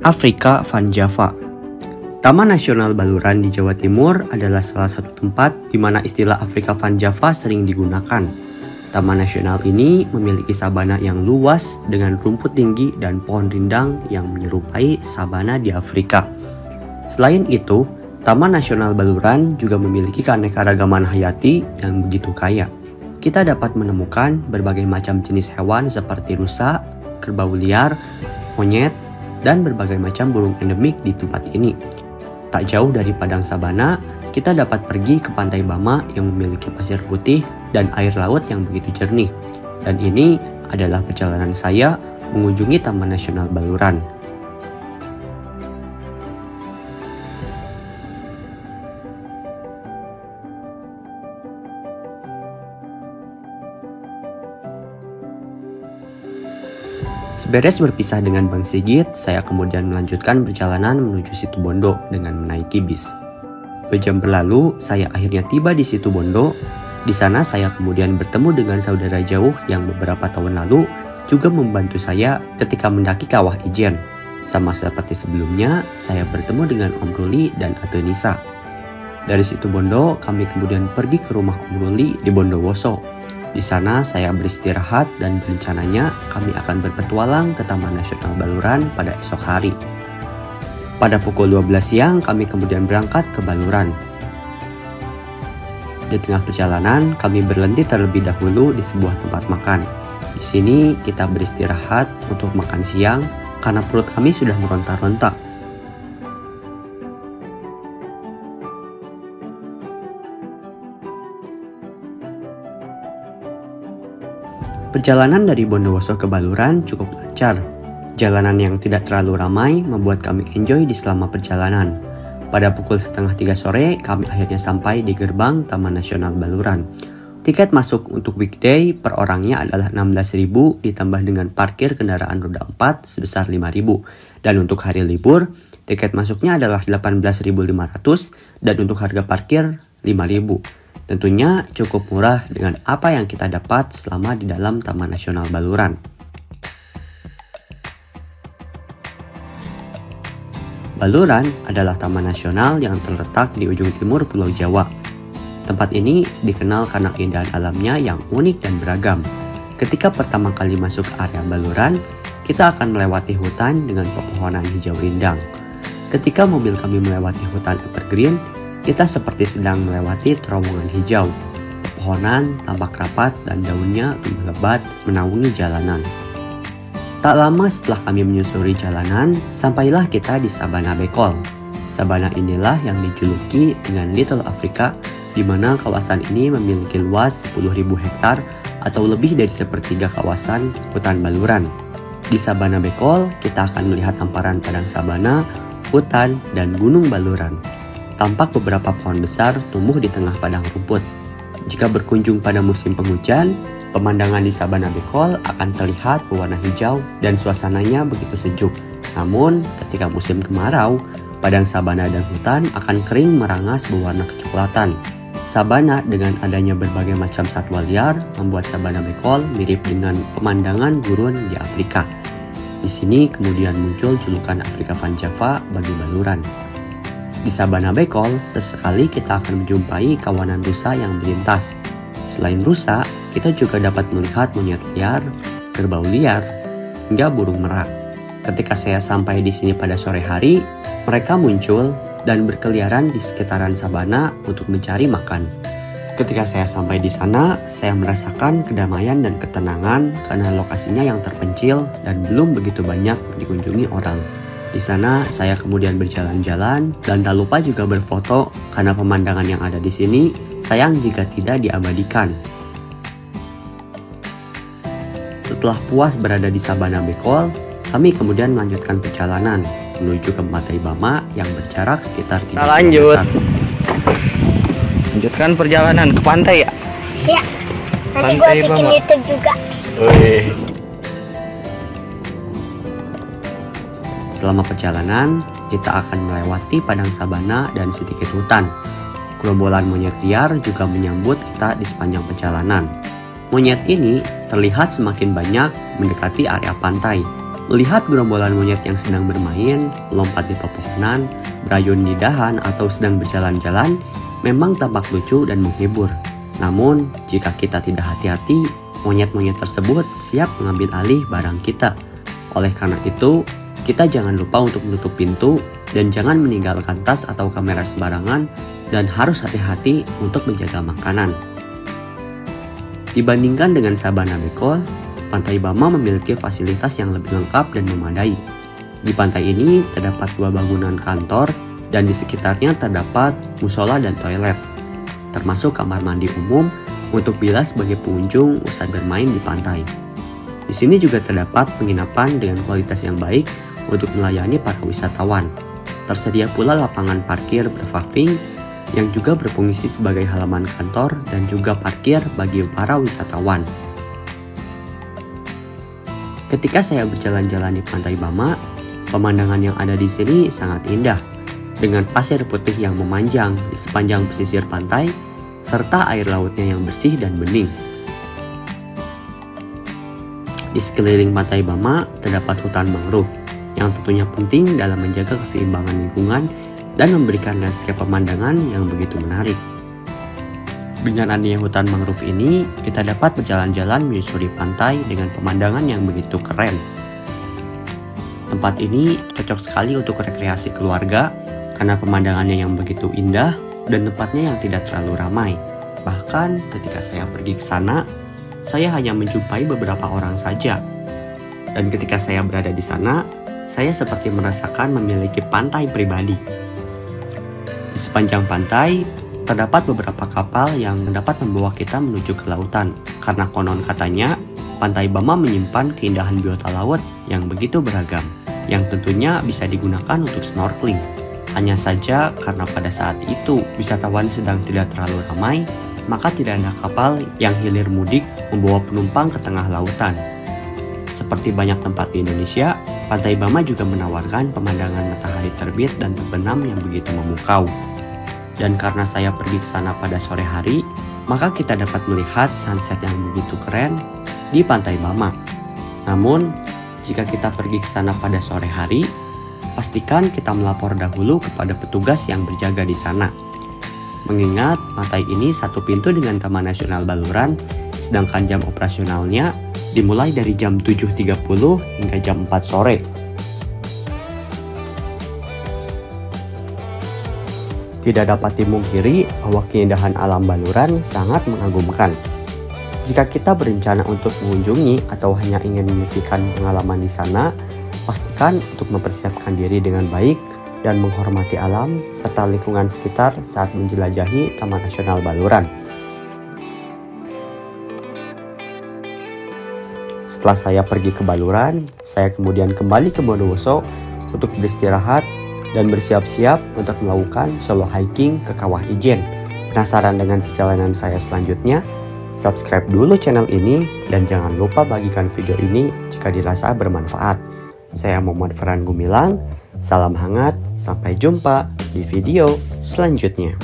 Afrika Van Java. Taman Nasional Baluran di Jawa Timur adalah salah satu tempat di mana istilah Afrika Van Java sering digunakan. Taman nasional ini memiliki sabana yang luas dengan rumput tinggi dan pohon rindang yang menyerupai sabana di Afrika. Selain itu, Taman Nasional Baluran juga memiliki keanekaragaman hayati yang begitu kaya. Kita dapat menemukan berbagai macam jenis hewan seperti rusa, kerbau liar, monyet, dan berbagai macam burung endemik di tempat ini. Tak jauh dari padang sabana, kita dapat pergi ke Pantai Bama yang memiliki pasir putih dan air laut yang begitu jernih. Dan ini adalah perjalanan saya mengunjungi Taman Nasional Baluran. Seberes berpisah dengan Bang Sigit, saya kemudian melanjutkan perjalanan menuju Situbondo dengan menaiki bis. 2 jam berlalu, saya akhirnya tiba di Situbondo. Di sana saya kemudian bertemu dengan saudara jauh yang beberapa tahun lalu juga membantu saya ketika mendaki Kawah Ijen. Sama seperti sebelumnya, saya bertemu dengan Om Ruli dan Ate Nisa. Dari Situbondo, kami kemudian pergi ke rumah Om Ruli di Bondowoso. Di sana saya beristirahat dan rencananya kami akan berpetualang ke Taman Nasional Baluran pada esok hari. Pada pukul 12 siang kami kemudian berangkat ke Baluran. Di tengah perjalanan kami berhenti terlebih dahulu di sebuah tempat makan. Di sini kita beristirahat untuk makan siang karena perut kami sudah meronta-ronta. Perjalanan dari Bondowoso ke Baluran cukup lancar. Jalanan yang tidak terlalu ramai membuat kami enjoy di selama perjalanan. Pada pukul 2:30 sore, kami akhirnya sampai di gerbang Taman Nasional Baluran. Tiket masuk untuk weekday per orangnya adalah 16.000 ditambah dengan parkir kendaraan roda 4 sebesar 5.000. Dan untuk hari libur, tiket masuknya adalah 18.500 dan untuk harga parkir 5.000. Tentunya cukup murah dengan apa yang kita dapat selama di dalam Taman Nasional Baluran. Baluran adalah taman nasional yang terletak di ujung timur Pulau Jawa. Tempat ini dikenal karena keindahan alamnya yang unik dan beragam. Ketika pertama kali masuk area Baluran, kita akan melewati hutan dengan pepohonan hijau rindang. Ketika mobil kami melewati hutan evergreen, kita seperti sedang melewati terowongan hijau. Pepohonan tampak rapat dan daunnya tumbuh lebat menaungi jalanan. Tak lama setelah kami menyusuri jalanan, sampailah kita di Sabana Bekol. Sabana inilah yang dijuluki dengan Little Africa, di mana kawasan ini memiliki luas 10.000 hektar atau lebih dari sepertiga kawasan hutan Baluran. Di Sabana Bekol, kita akan melihat hamparan padang sabana, hutan, dan gunung Baluran. Tampak beberapa pohon besar tumbuh di tengah padang rumput. Jika berkunjung pada musim penghujan, pemandangan di Sabana Bekol akan terlihat berwarna hijau dan suasananya begitu sejuk. Namun, ketika musim kemarau, padang sabana dan hutan akan kering merangas berwarna kecoklatan. Sabana dengan adanya berbagai macam satwa liar membuat Sabana Bekol mirip dengan pemandangan gurun di Afrika. Di sini kemudian muncul julukan Afrika Van Java bagi Baluran. Di Sabana Bekol, sesekali kita akan menjumpai kawanan rusa yang melintas. Selain rusa, kita juga dapat melihat monyet liar, kerbau liar, hingga burung merak. Ketika saya sampai di sini pada sore hari, mereka muncul dan berkeliaran di sekitaran sabana untuk mencari makan. Ketika saya sampai di sana, saya merasakan kedamaian dan ketenangan karena lokasinya yang terpencil dan belum begitu banyak dikunjungi orang. Di sana saya kemudian berjalan-jalan dan tak lupa juga berfoto karena pemandangan yang ada di sini sayang jika tidak diabadikan. Setelah puas berada di Sabana Bekol, kami kemudian melanjutkan perjalanan menuju ke Pantai Bama yang berjarak sekitar 3 km. Lanjutkan perjalanan ke pantai ya? Iya, nanti gue bikin YouTube juga. Selama perjalanan, kita akan melewati padang sabana dan sedikit hutan. Gerombolan monyet liar juga menyambut kita di sepanjang perjalanan. Monyet ini terlihat semakin banyak mendekati area pantai. Melihat gerombolan monyet yang sedang bermain, melompat di pepohonan, berayun di dahan, atau sedang berjalan-jalan, memang tampak lucu dan menghibur. Namun, jika kita tidak hati-hati, monyet-monyet tersebut siap mengambil alih barang kita. Oleh karena itu, kita jangan lupa untuk menutup pintu dan jangan meninggalkan tas atau kamera sembarangan, dan harus hati-hati untuk menjaga makanan. Dibandingkan dengan Sabana Bekol, Pantai Bama memiliki fasilitas yang lebih lengkap dan memadai. Di pantai ini terdapat 2 bangunan kantor dan di sekitarnya terdapat musola dan toilet, termasuk kamar mandi umum untuk bila sebagai pengunjung usai bermain di pantai. Di sini juga terdapat penginapan dengan kualitas yang baik untuk melayani para wisatawan. Tersedia pula lapangan parkir berpaving yang juga berfungsi sebagai halaman kantor dan juga parkir bagi para wisatawan. Ketika saya berjalan-jalan di Pantai Bama, pemandangan yang ada di sini sangat indah, dengan pasir putih yang memanjang di sepanjang pesisir pantai, serta air lautnya yang bersih dan bening. Di sekeliling Pantai Bama terdapat hutan mangrove, yang tentunya penting dalam menjaga keseimbangan lingkungan dan memberikan landscape pemandangan yang begitu menarik. Dengan adanya hutan mangrove ini, kita dapat berjalan-jalan menyusuri pantai dengan pemandangan yang begitu keren. Tempat ini cocok sekali untuk rekreasi keluarga karena pemandangannya yang begitu indah dan tempatnya yang tidak terlalu ramai. Bahkan ketika saya pergi ke sana, saya hanya menjumpai beberapa orang saja. Dan ketika saya berada di sana, saya seperti merasakan memiliki pantai pribadi. Di sepanjang pantai, terdapat beberapa kapal yang dapat membawa kita menuju ke lautan, karena konon katanya Pantai Bama menyimpan keindahan biota laut yang begitu beragam, yang tentunya bisa digunakan untuk snorkeling. Hanya saja karena pada saat itu wisatawan sedang tidak terlalu ramai, maka tidak ada kapal yang hilir mudik membawa penumpang ke tengah lautan. Seperti banyak tempat di Indonesia, Pantai Bama juga menawarkan pemandangan matahari terbit dan terbenam yang begitu memukau. Dan karena saya pergi ke sana pada sore hari, maka kita dapat melihat sunset yang begitu keren di Pantai Bama. Namun, jika kita pergi ke sana pada sore hari, pastikan kita melapor dahulu kepada petugas yang berjaga di sana. Mengingat pantai ini satu pintu dengan Taman Nasional Baluran, sedangkan jam operasionalnya dimulai dari jam 7.30 hingga jam 4 sore. Tidak dapat dimungkiri bahwa keindahan alam Baluran sangat mengagumkan. Jika kita berencana untuk mengunjungi atau hanya ingin menyepikan pengalaman di sana, pastikan untuk mempersiapkan diri dengan baik dan menghormati alam serta lingkungan sekitar saat menjelajahi Taman Nasional Baluran. Setelah saya pergi ke Baluran, saya kemudian kembali ke Bondowoso untuk beristirahat dan bersiap-siap untuk melakukan solo hiking ke Kawah Ijen. Penasaran dengan perjalanan saya selanjutnya? Subscribe dulu channel ini dan jangan lupa bagikan video ini jika dirasa bermanfaat. Saya Muhammad Farhan Gumilang, salam hangat, sampai jumpa di video selanjutnya.